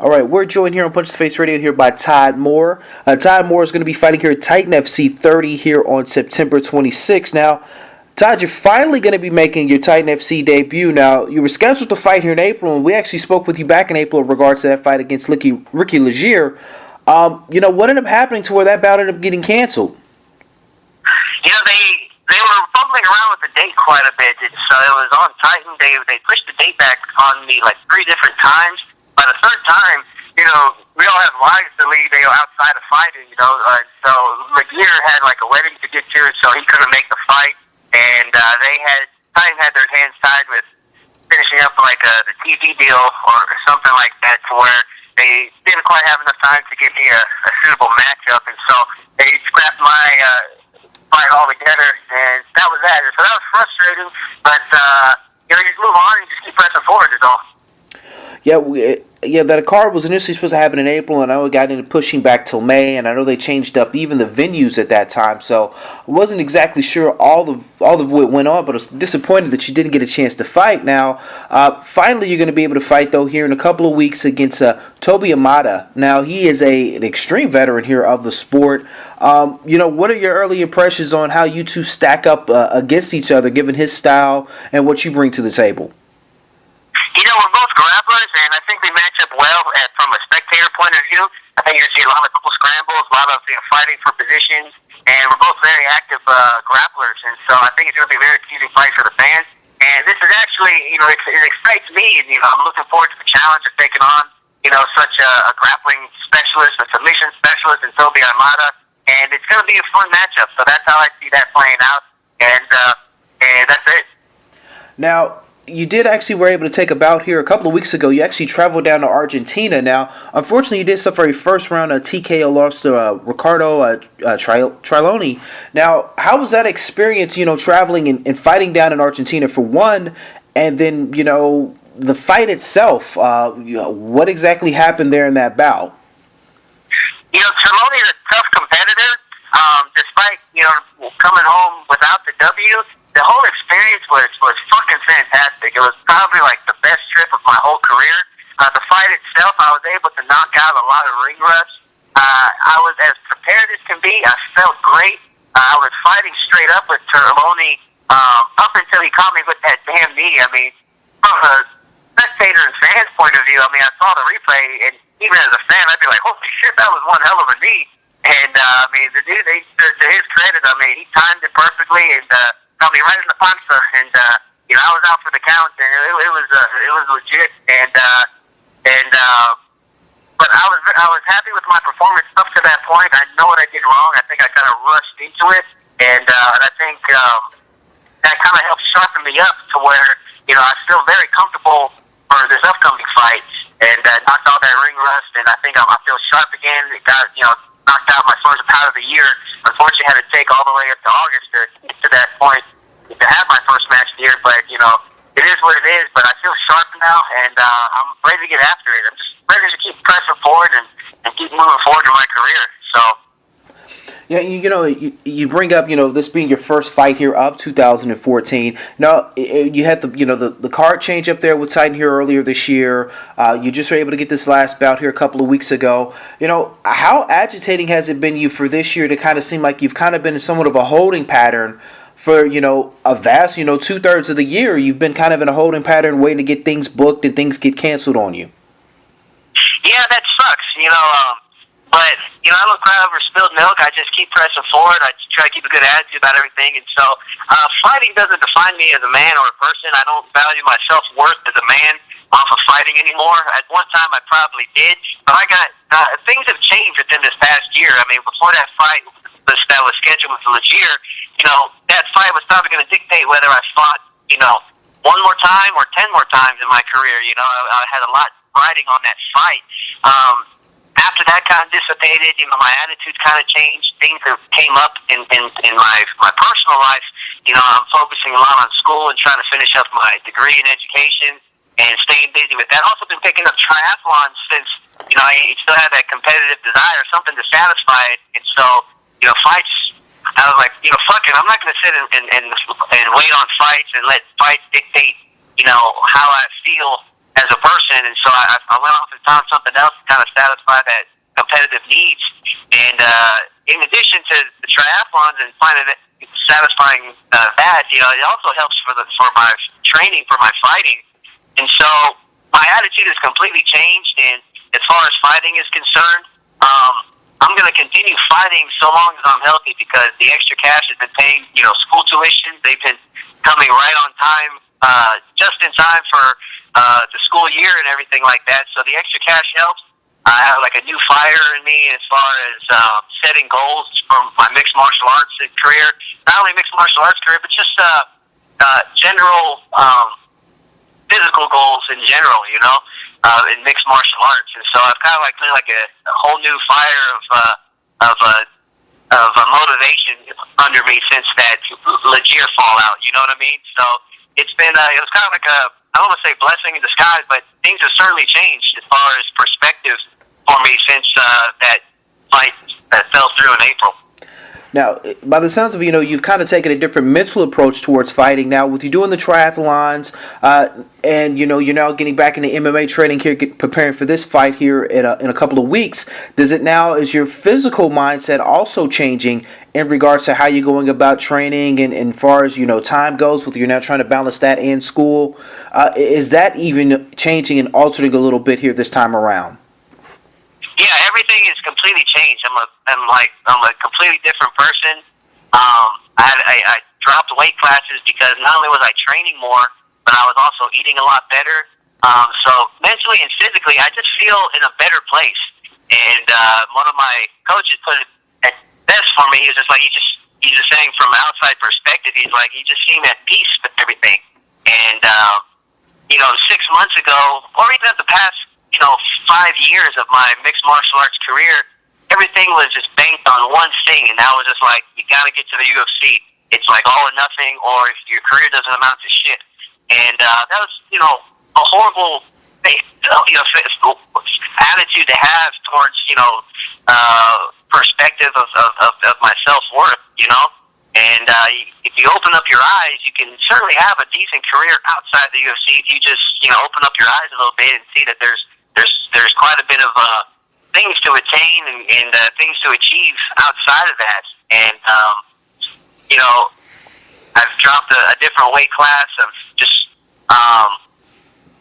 All right, we're joined here on Punch to Face Radio here by Todd Moore. Todd Moore is going to be fighting here at Titan FC 30 here on September 26th. Now, Todd, you're finally going to be making your Titan FC debut. Now, you were scheduled to fight here in April, and we actually spoke with you back in April in regards to that fight against Ricky Legier. What ended up happening to where that bout ended up getting canceled? They were fumbling around with the date quite a bit. So it was on Titan. They pushed the date back on me like 3 different times. By the third time, we all have lives to lead, outside of fighting, so Legier had like a wedding to get to, so he couldn't make the fight. And Titan had their hands tied with finishing up like the TV deal or something like that, to where they didn't quite have enough time to get me a suitable matchup, and so they scrapped my fight altogether, and that was that. So that was frustrating, but you just move on and just keep pressing forward is all. That card was initially supposed to happen in April, and I know it got into pushing back till May, and I know they changed up even the venues at that time, so I wasn't exactly sure all of what went on, but I was disappointed that you didn't get a chance to fight. Now, finally you're going to be able to fight, though, here in a couple of weeks against Toby Amada. Now, he is an extreme veteran here of the sport. What are your early impressions on how you two stack up against each other, given his style and what you bring to the table? We're both grapplers, and I think we match up well from a spectator point of view. I think you're going to see a lot of couple scrambles, a lot of fighting for positions, and we're both very active grapplers, and so I think it's going to be a very teasing fight for the fans. And this is actually, it excites me, and I'm looking forward to the challenge of taking on, such a grappling specialist, a submission specialist, and Toby Amada, and it's going to be a fun matchup. So that's how I see that playing out, and that's it. Now, you did actually were able to take a bout here a couple of weeks ago. You actually traveled down to Argentina. Now, unfortunately, you did suffer a first-round TKO loss to Ricardo Triloni. Now, how was that experience, traveling and fighting down in Argentina for one, and then, the fight itself? What exactly happened there in that bout? Triloni is a tough competitor. Despite, coming home without the W, the whole experience was fucking fantastic. It was probably like the best trip of my whole career. The fight itself, I was able to knock out a lot of ring rust. I was as prepared as can be. I felt great. I was fighting straight up with Triloni up until he caught me with that damn knee. I mean, from a spectator and fan's point of view, I saw the replay, and even as a fan, I'd be like, holy shit, that was one hell of a knee. And, the dude, to his credit, he timed it perfectly, and got me right in the panza, and I was out for the count, and it was legit, but I was happy with my performance up to that point. I know what I did wrong. I think I kind of rushed into it, and I think that kind of helped sharpen me up to where I feel very comfortable for this upcoming fight, and knocked all that ring rust, and I think I feel sharp again. It got knocked out my first bout of the year. Unfortunately, I had to take all the way up to August to get to that point to have my first match of the year. But it is what it is. But I feel sharp now, and I'm ready to get after it. I'm just ready to keep pressing forward and keep moving forward in my career. So. Yeah, you bring up, this being your first fight here of 2014. Now, you had the card change up there with Titan here earlier this year. You just were able to get this last bout here a couple of weeks ago. How agitating has it been you for this year to kind of seem like you've kind of been in somewhat of a holding pattern for, a vast, 2/3 of the year? You've been kind of in a holding pattern waiting to get things booked and things get canceled on you. Yeah, that sucks, But, I don't cry over spilled milk. I just keep pressing forward. I try to keep a good attitude about everything. And so, fighting doesn't define me as a man or a person. I don't value my self-worth as a man off of fighting anymore. At one time, I probably did. But things have changed within this past year. Before that fight that was scheduled with Legier, that fight was probably going to dictate whether I fought, one more time or 10 more times in my career. I had a lot riding on that fight. After that kind of dissipated, my attitude kind of changed. Things that came up in my personal life. I'm focusing a lot on school and trying to finish up my degree in education and staying busy with that. Also been picking up triathlons since, I still have that competitive desire, something to satisfy it. And so, fights, I was like, fuck it. I'm not going to sit and wait on fights and let fights dictate, how I feel as a person. And so I I went off and found something else to kind of satisfy that competitive needs. And in addition to the triathlons and finding it satisfying that, you know, it also helps for my training, for my fighting. And so my attitude has completely changed. And as far as fighting is concerned, I'm going to continue fighting so long as I'm healthy, because the extra cash has been paying, you know, school tuition. They've been coming right on time, just in time for the school year and everything like that. So the extra cash helps. I have like a new fire in me as far as setting goals from my mixed martial arts career. Not only mixed martial arts career, but just general physical goals in general, you know, in mixed martial arts. And so I've kind of like lit like a whole new fire of motivation under me since that Legier fallout. You know what I mean? So it's been it was kind of like I don't want to say blessing in disguise, but things have certainly changed as far as perspective for me since that fight that fell through in April. Now, by the sounds of it, you know, you've kind of taken a different mental approach towards fighting. Now, with you doing the triathlons, and, you know, you're now getting back into MMA training here, preparing for this fight here in a couple of weeks, is your physical mindset also changing in regards to how you're going about training and far as, you know, time goes, with you're now trying to balance that and school? Is that even changing and altering a little bit here this time around? Yeah, everything is completely changed. I'm a completely different person. I dropped weight classes because not only was I training more, but I was also eating a lot better. So mentally and physically, I just feel in a better place. And one of my coaches put it at best for me. He was just like, he's just saying from an outside perspective, he's like, he just seemed at peace with everything. And you know, 6 months ago, or even at the past, you know, 5 years of my mixed martial arts career, everything was just banked on one thing, and that was just like, you got to get to the UFC. It's like all or nothing, or if your career doesn't amount to shit. And that was, you know, a horrible, you know, attitude to have towards, you know, perspective of my self-worth, you know. And if you open up your eyes, you can certainly have a decent career outside the UFC if you just, you know, open up your eyes a little bit and see that there's quite a bit of things to attain and things to achieve outside of that. And you know, I've dropped a different weight class. I've just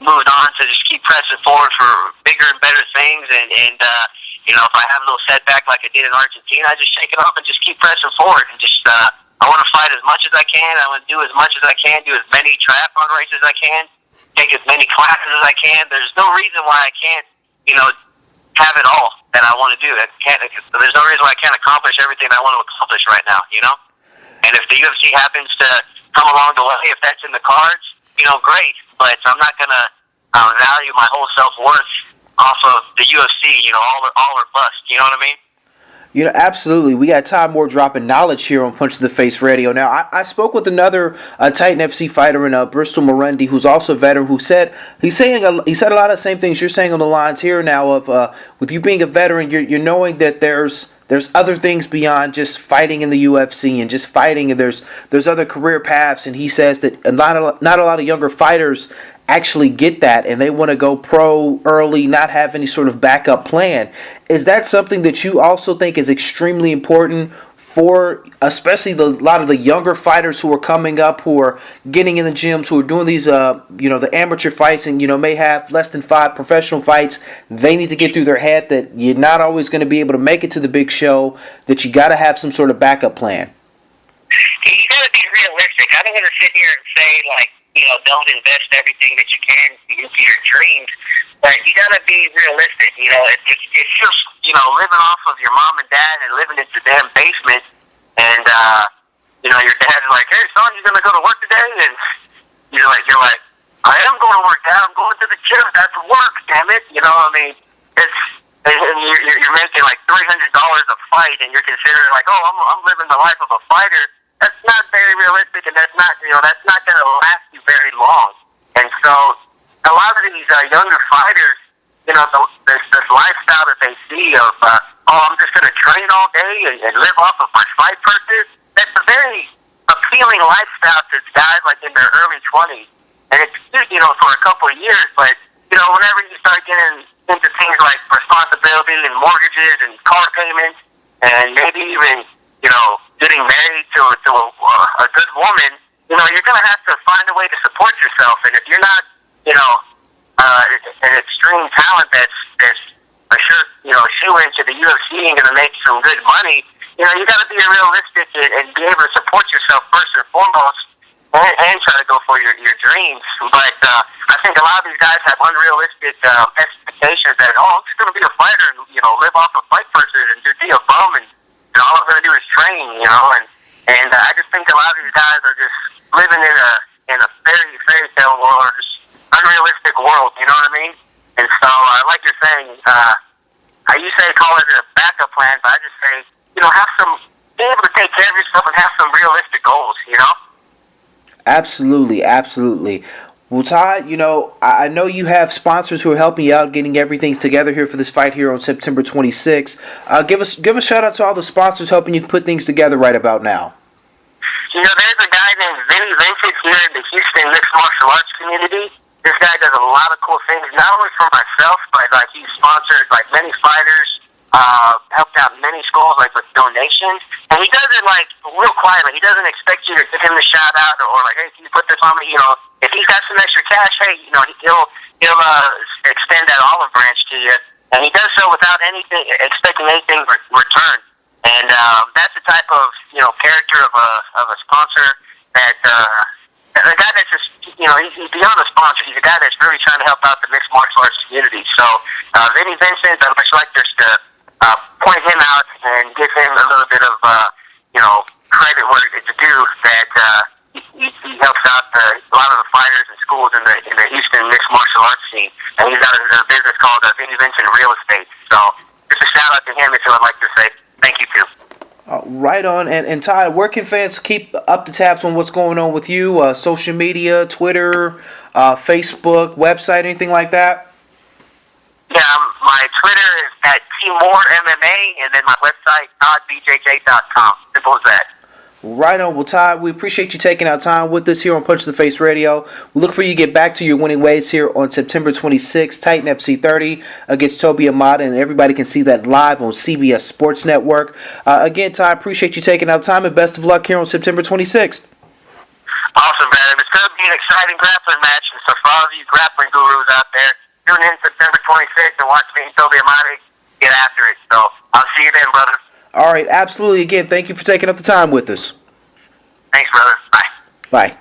moved on to just keep pressing forward for bigger and better things. And you know, if I have a little setback like I did in Argentina, I just shake it off and just keep pressing forward. And just I want to fight as much as I can. I want to do as much as I can. Do as many triathlon races as I can. Take as many classes as I can. There's no reason why I can't, you know, have it all that I want to do. There's no reason why I can't accomplish everything I want to accomplish right now, you know? And if the UFC happens to come along the way, if that's in the cards, you know, great. But I'm not going to value my whole self-worth off of the UFC, you know, all or bust. You know what I mean? You know, absolutely. We got Todd Moore dropping knowledge here on Punch to the Face Radio. Now, I spoke with another Titan FC fighter in Bristol Morendi, who's also a veteran, who said he said a lot of the same things you're saying on the lines here now of with you being a veteran, you're knowing that there's other things beyond just fighting in the UFC and just fighting, and there's other career paths. And he says that not a lot of younger fighters actually get that, and they want to go pro early, not have any sort of backup plan. Is that something that you also think is extremely important for, especially a lot of the younger fighters who are coming up, who are getting in the gyms, who are doing these, you know, the amateur fights, and, you know, may have less than 5 professional fights? They need to get through their head that you're not always going to be able to make it to the big show, that you got to have some sort of backup plan. You got to be realistic. I don't want to sit here and say, like, you know, don't invest everything that you can into your dreams, but you got to be realistic. You know, it's just, you know, living off of your mom and dad and living in the damn basement, and you know, your dad's like, hey son, you gonna go to work today? And you're like, I am going to work, Dad. I'm going to the gym. That's work, damn it. You know, I mean, and you're making like $300 a fight, and you're considering like, oh, I'm living the life of a fighter. That's not very realistic, and that's not going to last you very long. And so, a lot of these younger fighters, you know, this lifestyle that they see of, I'm just going to train all day and live off of my fight purses. That's a very appealing lifestyle to guys like in their early 20s, and it's, you know, for a couple of years. But whenever you start getting into things like responsibility and mortgages and car payments, and maybe even, getting married to a good woman, you're going to have to find a way to support yourself. And if you're not, an extreme talent that's a sure, shoe into the UFC and going to make some good money, you got to be realistic and be able to support yourself first and foremost, and try to go for your dreams. But I think a lot of these guys have unrealistic expectations that, I'm just going to be a fighter and, live off of fight purses and just be a bum, and all I'm going to do is train, and I just think a lot of these guys are just living in a fairy tale world, or just unrealistic world, you know what I mean? And so, like you're saying, you say call it a backup plan, but I just say, be able to take care of yourself and have some realistic goals, Absolutely, absolutely. Well, Todd, I know you have sponsors who are helping you out, getting everything together here for this fight here on September 26th. Give a shout out to all the sponsors helping you put things together right about now. There's a guy named Vinny Vincent here in the Houston mixed martial arts community. This guy does a lot of cool things, not only for myself, but he's sponsored many fighters, helped out many schools with donations, and he does it real quietly. He doesn't expect you to give him the shout out or hey, can you put this on me? If he's got some extra cash, hey, he'll extend that olive branch to you, and he does so without expecting anything return. And that's the type of character of a sponsor that a guy that's just he's beyond a sponsor. He's a guy that's really trying to help out the mixed martial arts community. So Vinny Vincent, I'd much like just to point him out and give him a little bit of credit where it's due, that he helps out a lot of the fighters and schools in the Houston mixed martial arts scene, and he's got a business called Vinny Vincent Real Estate. So just a shout out to him is what I'd like to say. Thank you too. Right on. And Todd, where can fans keep up to tabs on what's going on with you? Social media, Twitter, Facebook, website, anything like that? Yeah, my Twitter is at TMooreMMA, and then my website, toddbjj.com. Simple as that. Right on. Well, Todd, we appreciate you taking our time with us here on Punch the Face Radio. We look for you to get back to your winning ways here on September 26th, Titan FC 30 against Toby Amada, and everybody can see that live on CBS Sports Network. Again, Todd, appreciate you taking our time, and best of luck here on September 26th. Awesome, man. It's going to be an exciting grappling match, and so for all of you grappling gurus out there, tune in September 26th and watch me and Toby Amada get after it. So I'll see you then, brother. All right, absolutely. Again, thank you for taking up the time with us. Thanks, brother. Bye. Bye.